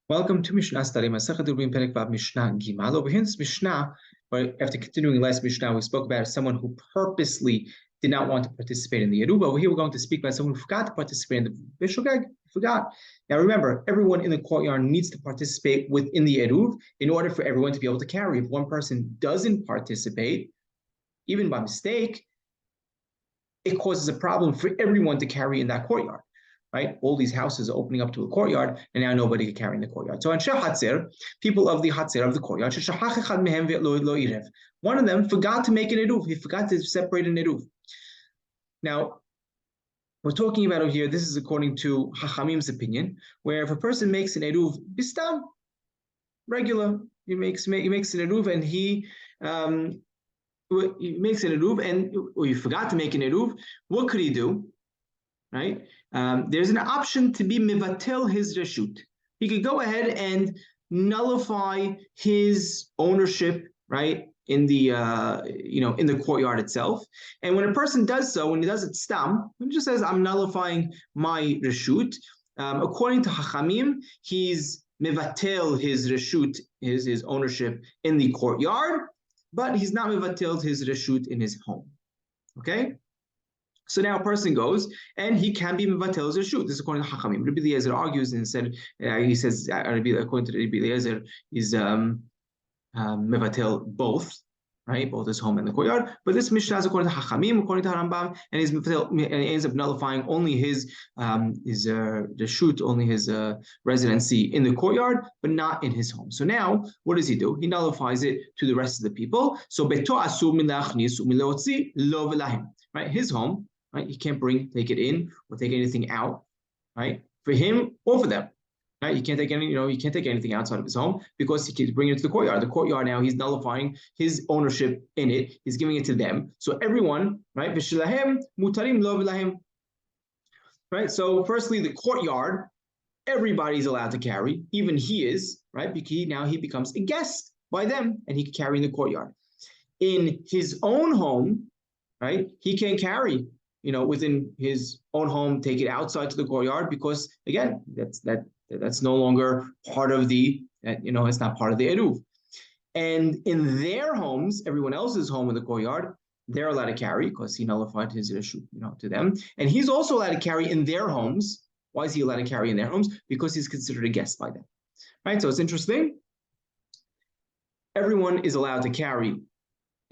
Welcome to Mishna study. Masechet Eruvin Perek Vav Mishnah Gimal. Over here in this Mishnah, right, after continuing last Mishnah, we spoke about someone who purposely did not want to participate in the Erub. Over here, we're going to speak about someone who forgot to participate in the Bishogeg. Forgot. Now remember, everyone in the courtyard needs to participate within the Eruv in order for everyone to be able to carry. If one person doesn't participate, even by mistake, it causes a problem for everyone to carry in that courtyard. Right? All these houses are opening up to a courtyard, and now nobody can carry in the courtyard. So Anshe Hatzir, people of the Hatzir, of the courtyard, one of them forgot to make an Eruv. He forgot to separate an Eruv. Now, we're talking about over here, this is according to Hachamim's opinion, where if a person makes an Eruv, bistam, regular, he makes an Eruv and he makes an Eruv or he forgot to make an Eruv, what could he do? Right? There's an option to be mivatel his reshut. He could go ahead and nullify his ownership, right, in the in the courtyard itself. And when a person does so, when he does it stam, when he just says, "I'm nullifying my reshut," according to Hachamim, he's mivatel his reshut, his ownership in the courtyard, but he's not mivatel his reshut in his home. Okay. So now a person goes and he can be mevatel reshut. This is according to Hachamim. Rabbi Eliezer argues and said, he says, according to Rabbi Eliezer, is mevatel both, right? Both his home and the courtyard. But this Mishnah is according to Hachamim, according to Harambam, and he's mevatel, and he ends up nullifying only his reshut, only his residency in the courtyard, but not in his home. So now, what does he do? He nullifies it to the rest of the people. So beto asur milachnis u'mileotzi lo velahim. Right, his home. Right? He can't take it in or take anything out, right? For him or for them. Right? You can't take he can't take anything outside of his home because he can bring it to the courtyard. The courtyard now, he's nullifying his ownership in it. He's giving it to them. So everyone, right? V'shilahem mutarim lo v'lahem. Right? So firstly, the courtyard, everybody's allowed to carry, even he is, right? Because now he becomes a guest by them and he can carry in the courtyard. In his own home, right? He can't carry within his own home, take it outside to the courtyard because again, that's no longer part of the, it's not part of the Eruv. And in their homes, everyone else's home in the courtyard, they're allowed to carry because he nullified his issue, to them. And he's also allowed to carry in their homes. Why is he allowed to carry in their homes? Because he's considered a guest by them, right? So it's interesting. Everyone is allowed to carry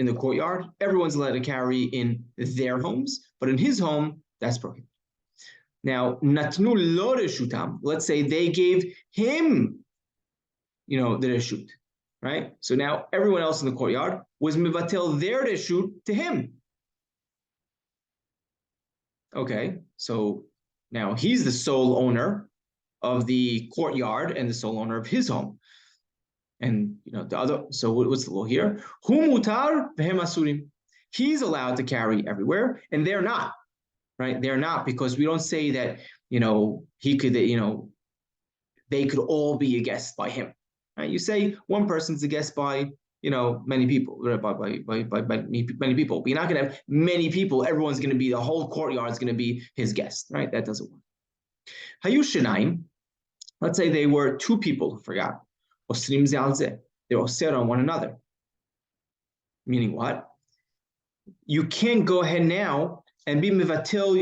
in the courtyard. Everyone's allowed to carry in their homes, but in his home, that's prohibited. Now, natnu lo reshutam, let's say they gave him, the reshut, right? So now everyone else in the courtyard was mivatel their reshut to him. Okay, so now he's the sole owner of the courtyard and the sole owner of his home. And the other, so what's the law here? Hu mutar v'hem asurim. He's allowed to carry everywhere, and they're not, right? They're not, because we don't say that he could, they could all be a guest by him, right? You say one person's a guest by many people, right? by many people. But you're not going to have many people. Everyone's going to be, the whole courtyard is going to be his guest, right? That doesn't work. Hayu shinaim. Let's say they were two people who forgot. They're osir on one another. Meaning what? You can't go ahead now and be mivatil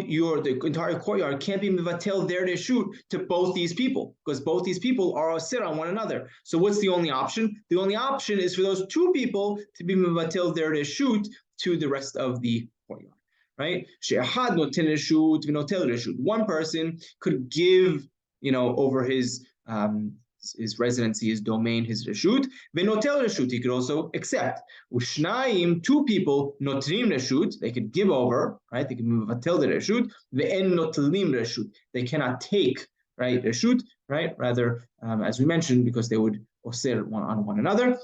the entire courtyard can't be mivatil their reshut to both these people, because both these people are osir on one another. So what's the only option? The only option is for those two people to be mivatil their reshut to the rest of the courtyard, right? One person could give, over his residency, his domain, his reshut. Venotel reshut, he could also accept. Ushnaim, two people, notrim reshut, they could give over, right? They can mevatel the reshut. Ve'en notlim reshut, they cannot take, right, reshut, right? Rather, as we mentioned, because they would osir on one another.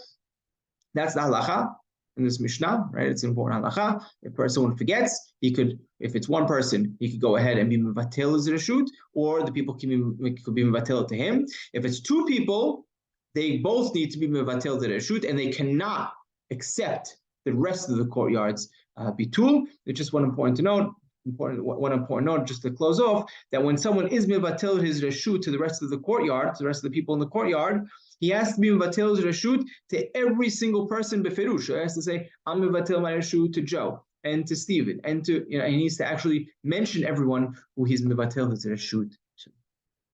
That's the halacha in this Mishnah, right? It's an important halacha. If someone forgets, he could, if it's one person, he could go ahead and be mevatel his reshut, or the people could be mevatel to him. If it's two people, they both need to be mevatel the reshut, and they cannot accept the rest of the courtyard's bitul. It's just one important to note. one important note just to close off, that when someone is mivatel his reshut to the rest of the courtyard, to the rest of the people in the courtyard, he has to be mivatel his reshut to every single person befirush. He has to say, I'm mivatel my reshut to Joe and to Stephen, and to, he needs to actually mention everyone who he's mivatel his reshut